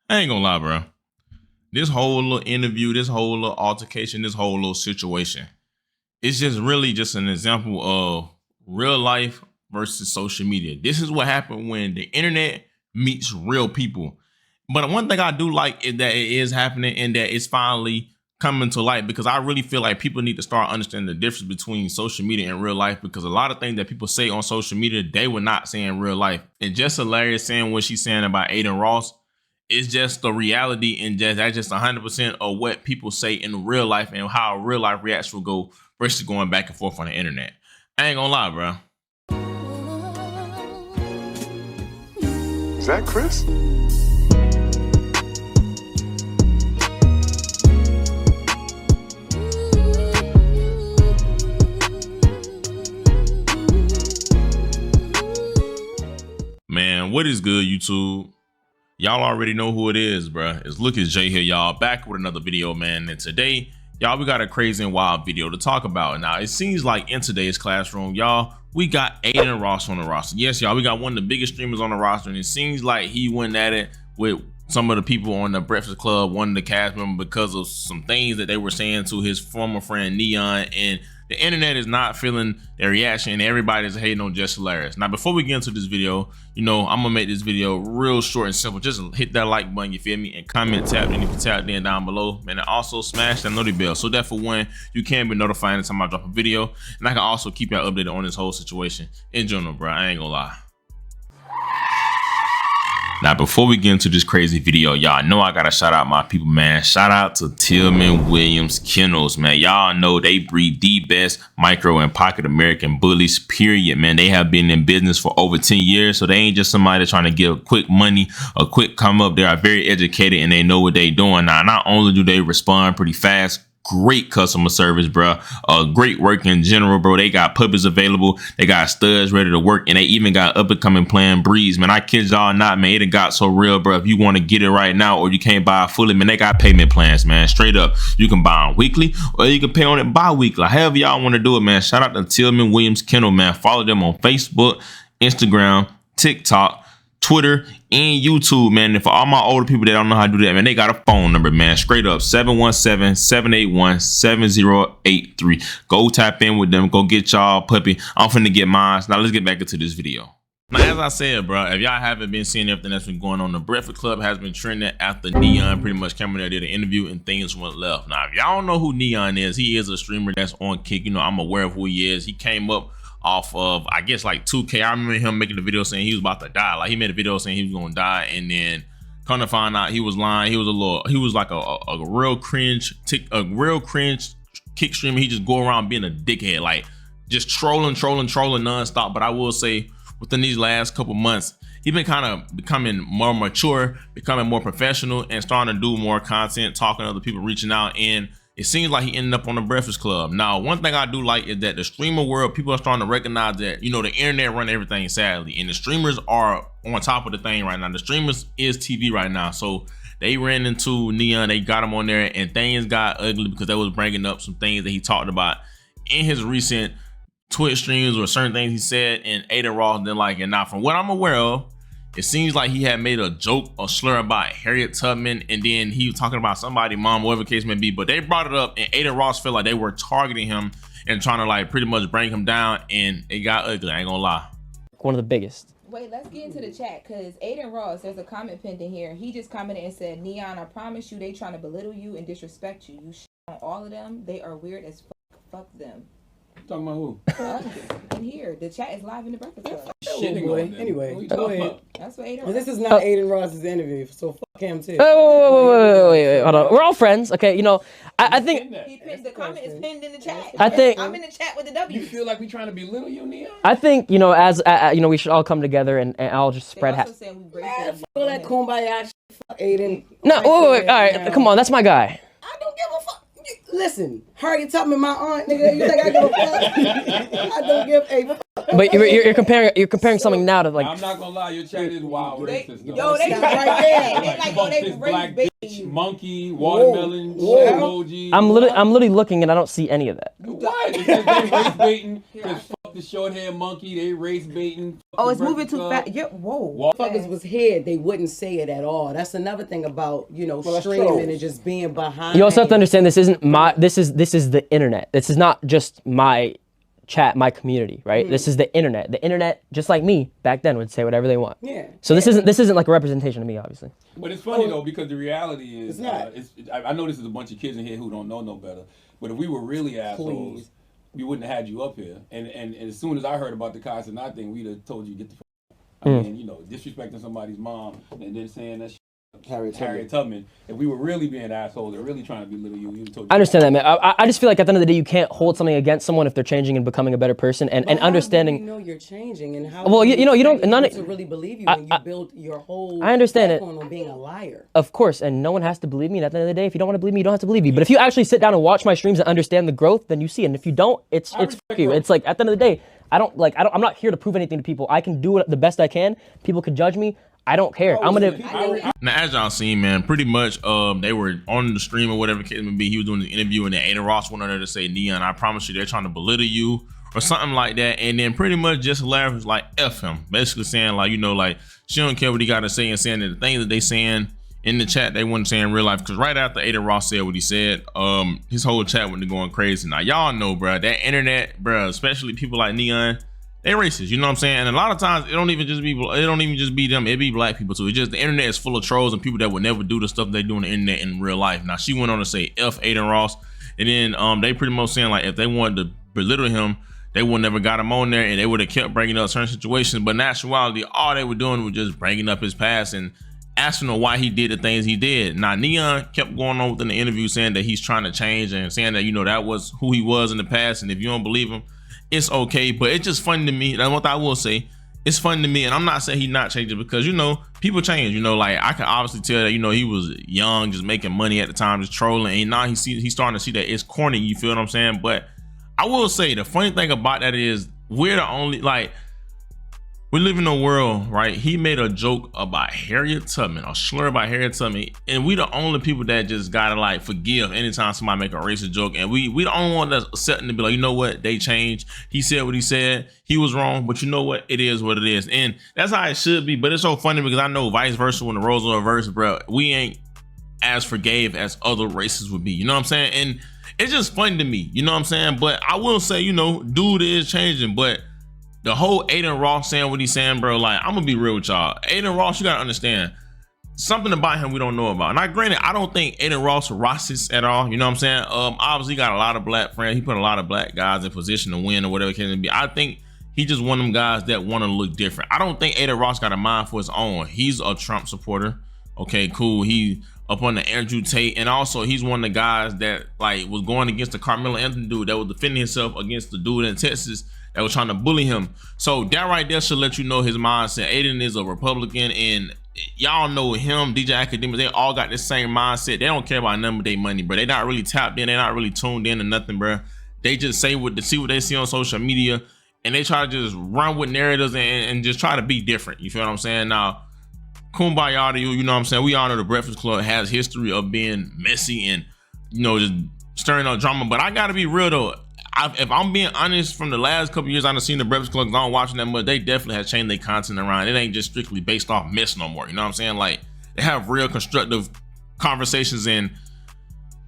I ain't gonna lie, bro. This whole little interview, this whole little altercation, this whole little situation, it's just really just an example of real life versus social media. This is what happened when the internet meets real people. But one thing I do like is that it is happening and that it's finally coming to light, because I really feel like people need to start understanding the difference between social media and real life, because a lot of things that people say on social media, they would not say in real life. And just hilarious saying what she's saying about Adin Ross. It's just the reality, and that's just 100% of what people say in real life and how a real life reaction will go versus going back and forth on the internet. I ain't gonna lie, bro. Is that Chris? Man, what is good, YouTube? Y'all already know who it is, bruh. It's Lucas J here, y'all, back with another video, man. And today, y'all, we got a crazy and wild video to talk about. Now, it seems like in today's classroom, y'all, we got Adin Ross on the roster. Yes, y'all, we got one of the biggest streamers on the roster, and it seems like he went at it with some of the people on the Breakfast Club, one of the cast members, because of some things that they were saying to his former friend Neon, and the internet is not feeling their reaction, and everybody's hating on Just Hilarious. Now, before we get into this video, you know, I'm gonna make this video real short and simple. Just hit that like button, you feel me, and comment, tap, and if you tap then down below, man, and also smash that notification bell, so that for one, you can be notified anytime I drop a video, and I can also keep y'all updated on this whole situation in general, bro. I ain't gonna lie. Now, before we get into this crazy video, y'all know I gotta shout out my people, man. Shout out to Tillman Williams Kennels, man. Y'all know they breed the best micro and pocket American bullies, period, man. They have been in business for over 10 years, so they ain't just somebody trying to get quick money, a quick come up. They are very educated and they know what they doing. Now, not only do they respond pretty fast, great customer service, bro. Great work in general, bro. They got puppies available. They got studs ready to work, and they even got up and coming plan Breeze, man. I kid y'all not, man. It done got so real, bro. If you want to get it right now, or you can't buy it fully, man, they got payment plans, man. Straight up, you can buy them weekly, or you can pay on it bi-weekly. However y'all want to do it, man. Shout out to Tillman Williams Kennel, man. Follow them on Facebook, Instagram, TikTok, Twitter, and YouTube, man. And for all my older people that don't know how to do that, man, they got a phone number, man. Straight up, 717-781-7083. Go tap in with them. Go get y'all puppy. I'm finna get mine. Now let's get back into this video. Now, as I said, bro, if y'all haven't been seeing everything that's been going on, the Breakfast Club has been trending after Neon pretty much came in there, did an interview, and things went left. Now, if y'all don't know who Neon is, he is a streamer that's on Kick. You know, I'm aware of who he is. He came up off of, I guess, like 2K. I remember him making a video saying he was about to die. Like, he made a video saying he was gonna die, and then come to find out he was lying. He was like a real cringe Kick streamer. He just go around being a dickhead, like just trolling nonstop. But I will say, within these last couple months, he's been kind of becoming more mature, becoming more professional, and starting to do more content, talking to other people, reaching out, and it seems like he ended up on the Breakfast Club. Now, one thing I do like is that the streamer world, people are starting to recognize that, you know, the internet run everything, sadly, and the streamers are on top of the thing right now. The streamers is TV right now. So they ran into Neon, they got him on there, and things got ugly because they was bringing up some things that he talked about in his recent Twitch streams, or certain things he said, and Adin Ross didn't like it. Now, from what I'm aware of, it seems like he had made a joke or slur about Harriet Tubman, and then he was talking about somebody's mom, whatever the case may be. But they brought it up, and Adin Ross felt like they were targeting him and trying to like pretty much bring him down, and it got ugly. I ain't gonna lie. One of the biggest. Wait, let's get into the chat, because Adin Ross, there's a comment pinned in here. He just commented and said, Neon, I promise you they trying to belittle you and disrespect you. You shit on all of them. They are weird as fuck. Fuck them. Talking about who? In here, the chat is live in the Breakfast Club. Anyway, go ahead. That's what Adin Well, Ross. this is not Adin Ross's interview, so fuck him too. Wait, hold on. We're all friends, okay? You know, I think He pinned, the comment is pinned in the chat. I think- I'm in the chat with the W. You feel like we trying to belittle you, Neon? I think, you know, as you know, we should all come together and all just They spread also saying we break Man, them. fuck all that kumbaya shit. Fuck Adin. No, wait, all right, come on, that's my guy. I don't give a fuck. Listen, Harriet Tubman, my aunt, nigga. You think I give a fuck? I don't give a fuck. But you're comparing something now to like. I'm not gonna lie, your chat is wild racist. Yo, they Stop right right there. there. They like, oh, Fuck they this race black bait. bitch, monkey, watermelon, Whoa. emoji. I'm literally looking and I don't see any of that. What? Because they race baiting. Because fuck the short hair monkey. They race baiting. Oh, it's moving too fast. Yeah, whoa. Motherfuckers was here, they wouldn't say it at all. That's another thing about, you know, that's streaming trolls. and just being behind. You also have to understand this isn't my, this is the internet. This is not just my chat, my community, right? This is the internet. The internet, just like me back then, would say whatever they want. Yeah. So this isn't like a representation of me, obviously. But it's funny though, because the reality is, It's not. I know this is a bunch of kids in here who don't know no better. But if we were really assholes, Please. we wouldn't have had you up here. And as soon as I heard about the Cenat thing, we'd have told you get the. I mean, you know, disrespecting somebody's mom and then saying that. Harriet Tubman. If we were really being assholes and really trying to belittle you, we would told you. I understand that, man. I just feel like at the end of the day, you can't hold something against someone if they're changing and becoming a better person and understanding. How do you know you're changing and how? Well, you know, you don't. None to really believe you when you build your whole. I understand it. On being a liar. Of course, and no one has to believe me. And at the end of the day, if you don't want to believe me, you don't have to believe me. But if you actually sit down and watch my streams and understand the growth, then you see it. And if you don't, it's fuck you. It's like at the end of the day, I'm not here to prove anything to people. I can do it the best I can. People can judge me. I don't care. I'm gonna. Now, as y'all seen, man, pretty much, they were on the stream or whatever the case may be. He was doing the interview, and then Adin Ross went on there to say, "Neon, I promise you, they're trying to belittle you," or something like that. And then pretty much just hilarious was like, "F him," basically saying like, you know, like she don't care what he got to say, and saying that the things that they saying in the chat they wouldn't say in real life. Because right after Adin Ross said what he said, his whole chat went to going crazy. Now y'all know, bro, that internet, bro, especially people like Neon. They racist, you know what I'm saying? And a lot of times it don't even just be them, it be black people too. It's just the internet is full of trolls and people that would never do the stuff they do on the internet in real life. Now she went on to say F Adin Ross, and then they pretty much saying like if they wanted to belittle him, they would never got him on there and they would have kept bringing up certain situations. But in actuality, all they were doing was just bringing up his past and asking him why he did the things he did. Now Neon kept going on within the interview saying that he's trying to change and saying that, you know, that was who he was in the past, and if you don't believe him, it's okay. But it's just funny to me. That's what I will say. It's funny to me, and I'm not saying he's not changing, because, you know, people change. You know, like I can obviously tell that, you know, he was young, just making money at the time, just trolling, and now he's starting to see that it's corny. You feel what I'm saying? But I will say the funny thing about that is we're the only, like, we live in a world, right? He made a joke about Harriet Tubman, a slur about Harriet Tubman, and we the only people that just gotta like forgive anytime somebody make a racist joke, and we the only one that's accepting to be like, you know what, they changed. He said what he said. He was wrong, but you know what? It is what it is, and that's how it should be. But it's so funny because I know vice versa, when the roles are reversed, bro, we ain't as forgave as other races would be. You know what I'm saying? And it's just funny to me. You know what I'm saying? But I will say, you know, dude is changing, but the whole Adin Ross saying what he's saying, bro, like, I'm gonna be real with y'all. Adin Ross, you gotta understand something about him we don't know about. Now, granted, I don't think Adin Ross racist at all. You know what I'm saying? Obviously, he got a lot of black friends. He put a lot of black guys in position to win or whatever it can be. I think he just one of them guys that want to look different. I don't think Adin Ross got a mind for his own. He's a Trump supporter. Okay, cool. He up on the Andrew Tate, and also he's one of the guys that like was going against the Carmelo Anthony dude that was defending himself against the dude in Texas that was trying to bully him. So that right there should let you know his mindset. Adin is a Republican, and y'all know him, DJ Academics, they all got the same mindset. They don't care about nothing but their money, bro. They not really tapped in. They not really tuned in to nothing, bro. They just say what they see on social media, and they try to just run with narratives and just try to be different. You feel what I'm saying? Now, kumbaya to you, you know what I'm saying? We all know the Breakfast Club has history of being messy and, you know, just stirring up drama. But I gotta be real though. If I'm being honest, from the last couple years I've seen the Breakfast Club, I don't watching that much, they definitely have changed their content around. It ain't just strictly based off mess no more. You know what I'm saying? Like, they have real constructive conversations, and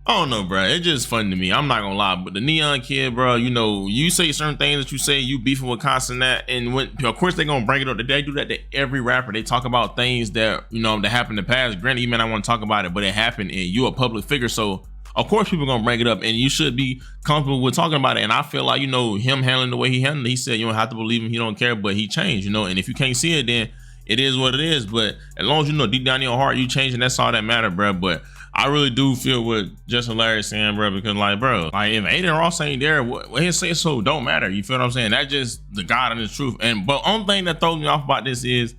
I don't know, bro. It's just funny to me. I'm not gonna lie, but the Neon kid, bro, you know, you say certain things that you say, you beefing with Cenat, and when, of course, they're gonna bring it up. They do that to every rapper. They talk about things that, you know, that happened in the past. Granted, you may not want to talk about it, but it happened, and you a public figure, so of course people gonna bring it up, and you should be comfortable with talking about it. And I feel like, you know, him handling the way he handled it, he said you don't have to believe him, he don't care, but he changed, you know. And if you can't see it, then it is what it is. But as long as you know deep down in your heart you changing, that's all that matter, bro. But I really do feel what Just Hilarious saying, bro, because like, bro, like if Adin Ross ain't there, what he say so don't matter. You feel what I'm saying? That's just the God and the truth. And but only thing that throws me off about this is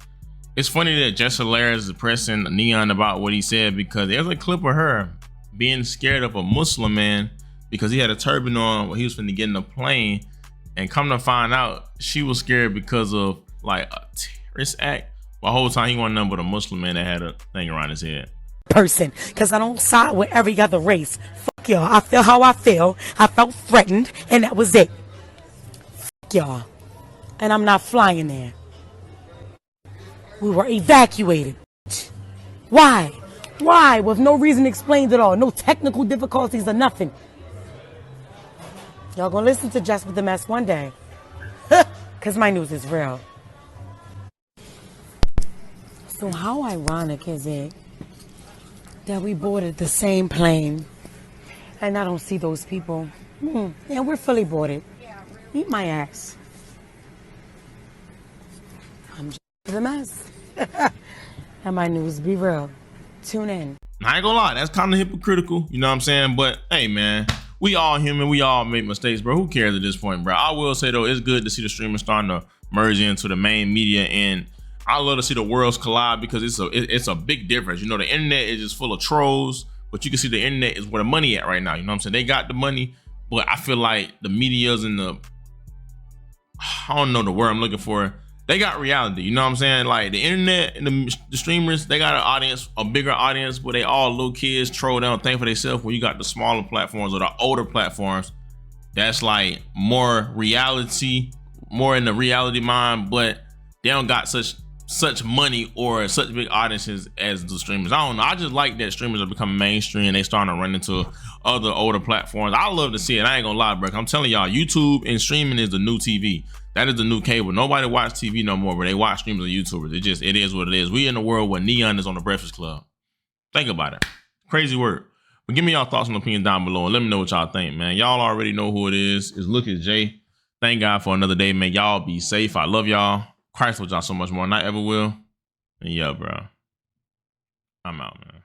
it's funny that Just Hilarious is pressing Neon about what he said, because there's a clip of her being scared of a Muslim man because he had a turban on when he was finna get in a plane, and come to find out she was scared because of like a terrorist act. The whole time he wasn't nothing but a Muslim man that had a thing around his head. Person, because I don't side with every other race. Fuck y'all. I feel how I feel. I felt threatened, and that was it. Fuck y'all. And I'm not flying there. We were evacuated. Why? Why? With no reason explained at all. No technical difficulties or nothing. Y'all gonna listen to Just With the Mess one day. Because my news is real. So how ironic is it that we boarded the same plane and I don't see those people? Yeah, we're fully boarded. Eat my ass. I'm Just With the Mess. And my news be real. Tune in. I ain't gonna lie, that's kind of hypocritical, you know what I'm saying? But hey, man, we all human, we all make mistakes, bro. Who cares at this point, bro? I will say though, it's good to see the streamers starting to merge into the main media, and I love to see the worlds collide because it's a big difference. You know, the internet is just full of trolls, but you can see the internet is where the money at right now. You know what I'm saying? They got the money, but I feel like the media's and I don't know the word I'm looking for. They got reality, you know what I'm saying? Like the internet and the streamers, they got an audience, a bigger audience, but they all little kids troll, they don't think for themselves. Where you got the smaller platforms or the older platforms, that's like more reality, more in the reality mind, but they don't got such money or such big audiences as the streamers. I don't know. I just like that streamers are becoming mainstream. They starting to run into other older platforms. I love to see it. I ain't gonna lie, bro. I'm telling y'all, YouTube and streaming is the new TV. That is the new cable. Nobody watch TV no more, but they watch streamers and YouTubers. It is what it is. We in a world where Neon is on the Breakfast Club. Think about it. Crazy word. But give me y'all thoughts and opinions down below and let me know what y'all think, man. Y'all already know who it is. It's Look at Jay. Thank God for another day, man. Y'all be safe. I love y'all. Christ with y'all so much more than I ever will. And yeah, bro. I'm out, man.